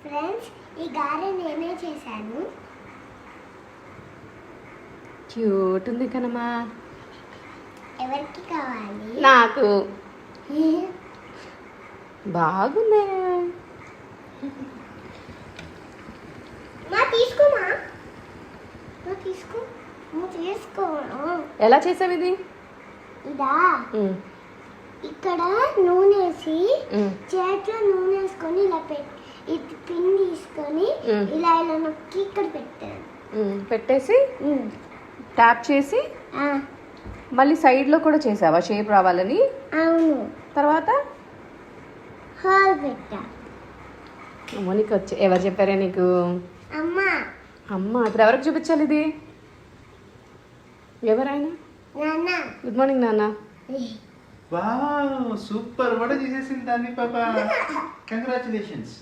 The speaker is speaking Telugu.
ఫ్రెండ్స్, ఈ గారె నేనే చేశాను. క్యూట్ ఉంది కనమ్మా. ఎవరికి కావాలి? నాకు. బాగుంది. మా తీసుకోమా, మా తీసుకో, తీసుకో. ఎలా చేసావు ఇది? ఇదా, ఇక్కడ నూనె వేసి చేతిలో నూనె వేసుకొని ఇలా ఇది పిన్ తీసుకొని ఇలా ఇలా నొక్కి ఇక్కడ పెట్టాను. పెట్టేసి ట్యాప్ చేసి మళ్ళీ సైడ్లో కూడా చేసావా షేప్ రావాలని? అవును. తర్వాత హాల్ పెట్టా. నీకు వచ్చి ఎవరు చెప్పారా నీకు? అమ్మా. అమ్మ. ఇప్పుడు ఎవరికి చూపించాలి ఇది? ఎవరైనా? నాన్న. గుడ్ మార్నింగ్ నాన్న. Wow, super. వడ చేసేసింది దాన్ని పాప. కంగ్రాచులేషన్స్.